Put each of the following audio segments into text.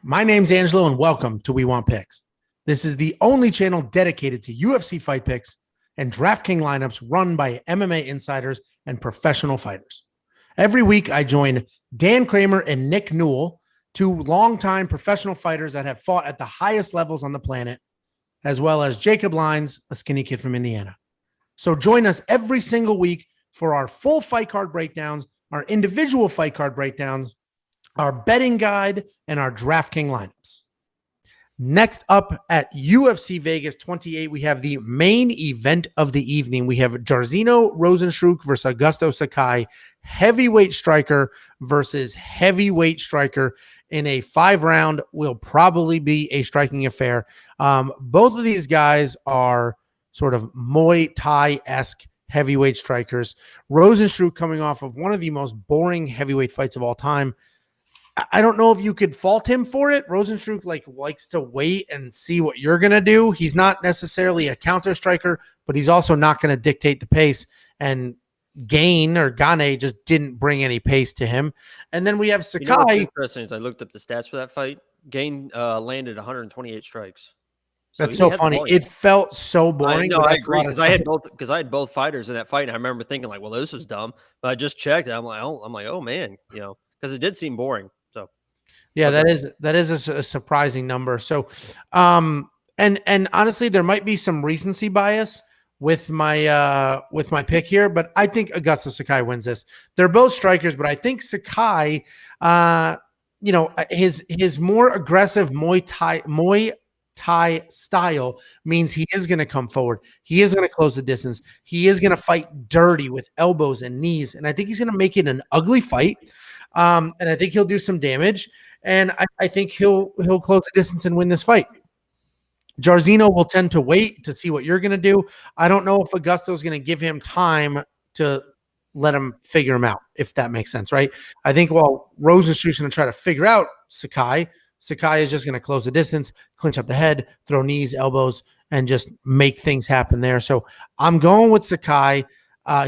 My name's Angelo, and welcome to We Want Picks. This is the only channel dedicated to UFC fight picks and DraftKings lineups run by MMA insiders and professional fighters. Every week, I join Dan Kramer and Nick Newell, two longtime professional fighters that have fought at the highest levels on the planet, as well as Jacob Lyons, a skinny kid from Indiana. So join us every single week for our full fight card breakdowns, our individual fight card breakdowns, our betting guide, and our DraftKings lineups. Next up at UFC Vegas 28, we have the main event of the evening. We have Jairzinho Rozenstruik versus Augusto Sakai, heavyweight striker versus heavyweight striker in a 5-round, will probably be a striking affair. Both of these guys are sort of Muay Thai-esque heavyweight strikers. Rozenstruik coming off of one of the most boring heavyweight fights of all time. I don't know if you could fault him for it. Rozenstruik likes to wait and see what you're going to do. He's not necessarily a counter striker, but he's also not going to dictate the pace. And Gane just didn't bring any pace to him. And then we have Sakai. You know what's interesting is I looked up the stats for that fight. Gane landed 128 strikes. That's so funny. It felt so boring. I agree because I had both fighters in that fight, and I remember thinking like, "Well, this was dumb." But I just checked, and I'm like, "Oh man," because it did seem boring. So, yeah, that is a surprising number. So, and honestly, there might be some recency bias with my pick here, but I think Augusto Sakai wins this. They're both strikers, but I think Sakai, his more aggressive Muay Thai style means he is going to come forward. He is going to close the distance. He is going to fight dirty with elbows and knees. And I think he's going to make it an ugly fight. And I think he'll do some damage. And I think he'll close the distance and win this fight. Jairzinho will tend to wait to see what you're going to do. I don't know if Augusto is going to give him time to let him figure him out, if that makes sense, right? I think while Rozenstruik's going to try to figure out Sakai is just going to close the distance, clinch up the head, throw knees, elbows, and just make things happen there. So I'm going with Sakai.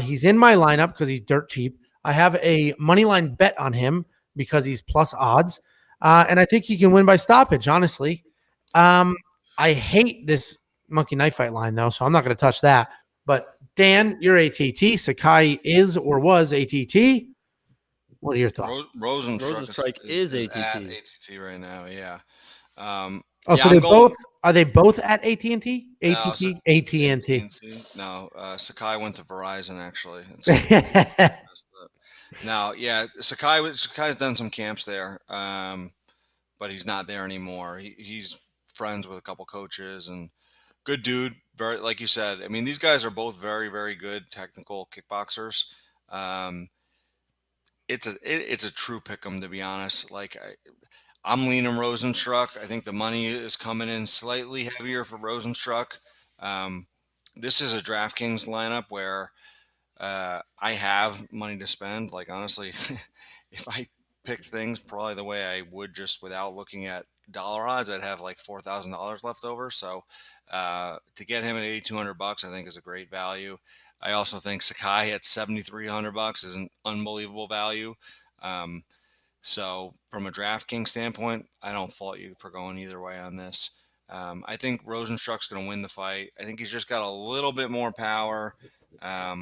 He's in my lineup because he's dirt cheap. I have a money line bet on him because he's plus odds. And I think he can win by stoppage, honestly. I hate this monkey knife fight line, though, so I'm not going to touch that. But, Dan, you're ATT. Sakai is or was ATT. What are your thoughts? Rozenstruik is ATT. At ATT right now, yeah. So are they both at AT&T? AT&T. No, Sakai went to Verizon, actually. No, yeah, Sakai's done some camps there, but he's not there anymore. He's friends with a couple coaches and good dude. Very, like you said, I mean, these guys are both very, very good technical kickboxers. It's a true pick 'em, to be honest. Like I'm leaning Rozenstruik. I think the money is coming in slightly heavier for Rozenstruik. This is a DraftKings lineup where I have money to spend. Like honestly, if I picked things probably the way I would just without looking at dollar odds, I'd have like $4,000 left over. So to get him at $8,200, I think is a great value. I also think Sakai at $7,300 is an unbelievable value. So from a DraftKings standpoint, I don't fault you for going either way on this. I think Rozenstruik's going to win the fight. I think he's just got a little bit more power. I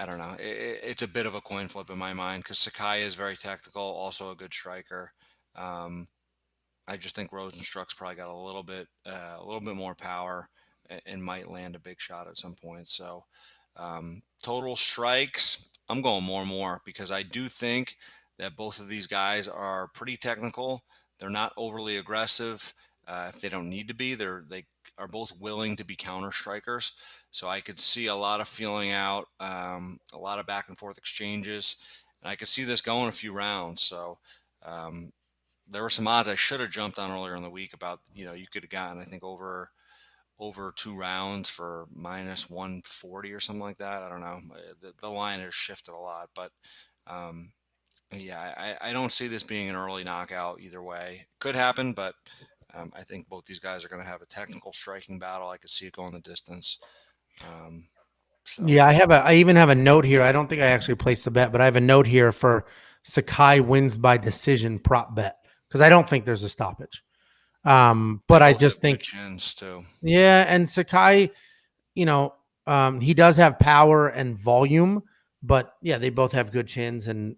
don't know. It's a bit of a coin flip in my mind because Sakai is very technical, also a good striker. I just think Rozenstruik's probably got a little bit more power and might land a big shot at some point. So total strikes, I'm going more because I do think that both of these guys are pretty technical. They're not overly aggressive. If they don't need to be, they are both willing to be counter strikers. So I could see a lot of feeling out, a lot of back and forth exchanges, and I could see this going a few rounds. So there were some odds I should have jumped on earlier in the week about, you could have gotten, I think, over 2 rounds for minus 140 or something like that. I don't know. The line has shifted a lot, but I don't see this being an early knockout either way. Could happen, but I think both these guys are going to have a technical striking battle. I could see it going the distance. Yeah, I even have a note here. I don't think I actually placed the bet, but I have a note here for Sakai wins by decision prop bet because I don't think there's a stoppage. But I just think chins too. Yeah, and Sakai, he does have power and volume, but yeah, they both have good chins, and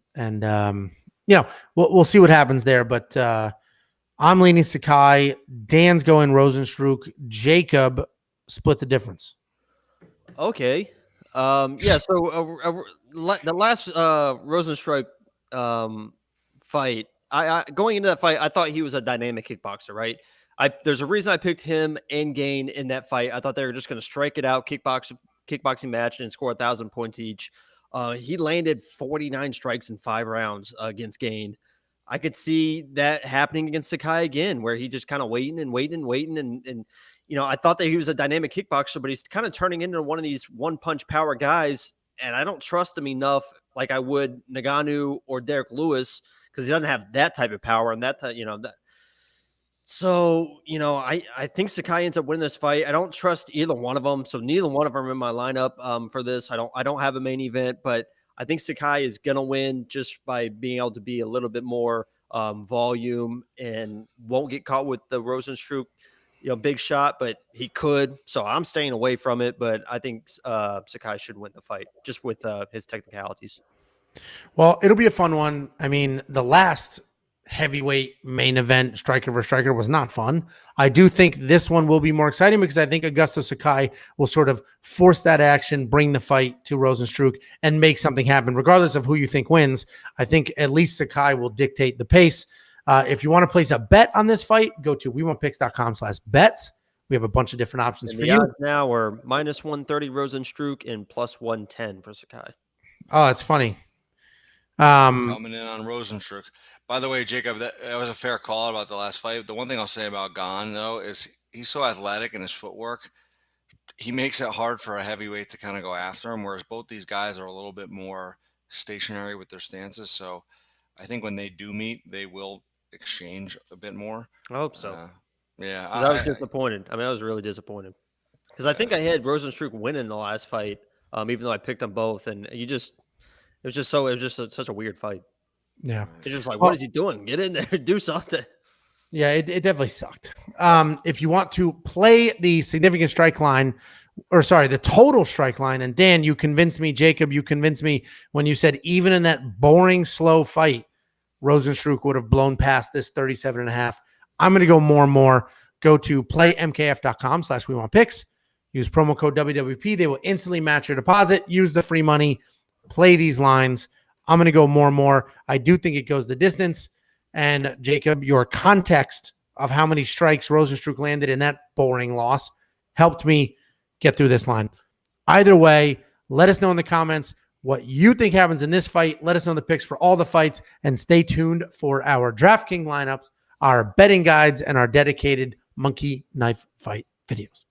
we'll see what happens there. But I'm leaning Sakai. Dan's going Rozenstruik. Jacob split the difference. Okay. Yeah. So the last Rozenstruik fight, I going into that fight, I thought he was a dynamic kickboxer, right? There's a reason I picked him and Gain in that fight. I thought they were just going to strike it out, kickboxing match, and score 1,000 points each. He landed 49 strikes in 5 rounds against Gain. I could see that happening against Sakai again, where he just kind of waiting. And I thought that he was a dynamic kickboxer, but he's kind of turning into one of these one-punch power guys, and I don't trust him enough like I would Ngannou or Derek Lewis because he doesn't have that type of power and that. So, I think Sakai ends up winning this fight. I don't trust either one of them, so neither one of them are in my lineup for this. I don't have a main event, but I think Sakai is going to win just by being able to be a little bit more volume and won't get caught with the Rozenstruik, big shot, but he could. So I'm staying away from it, but I think Sakai should win the fight just with his technicalities. Well, it'll be a fun one. I mean, the last heavyweight main event, striker versus striker, was not fun. I do think this one will be more exciting because I think Augusto Sakai will sort of force that action, bring the fight to Rozenstruik, and make something happen. Regardless of who you think wins, I think at least Sakai will dictate the pace. If you want to place a bet on this fight, go to WeWantPicks.com/bets. We have a bunch of different options for you. Odds now are -130 Rozenstruik and +110 for Sakai. Oh, it's funny. Coming in on Rozenstruik. By the way, Jacob, that was a fair call about the last fight. The one thing I'll say about Gane, though, is he's so athletic in his footwork. He makes it hard for a heavyweight to kind of go after him, whereas both these guys are a little bit more stationary with their stances. So I think when they do meet, they will exchange a bit more. I hope so. Yeah. I was disappointed. I was really disappointed because I think I had Rozenstruik winning the last fight, even though I picked them both, and it was just such a weird fight. Yeah. It's just like, what is he doing? Get in there, do something. Yeah, it definitely sucked. If you want to play the significant strike line, the total strike line, and Dan, you convinced me, Jacob, you convinced me when you said even in that boring, slow fight, Rozenstruik would have blown past this 37.5. I'm going to go more and more. Go to playmkf.com/WeWantPicks. Use promo code WWP. They will instantly match your deposit. Use the free money. Play these lines. I'm going to go more and more. I do think it goes the distance. And Jacob, your context of how many strikes Rozenstruik landed in that boring loss helped me get through this line. Either way, let us know in the comments what you think happens in this fight. Let us know the picks for all the fights, and stay tuned for our DraftKings lineups, our betting guides, and our dedicated monkey knife fight videos.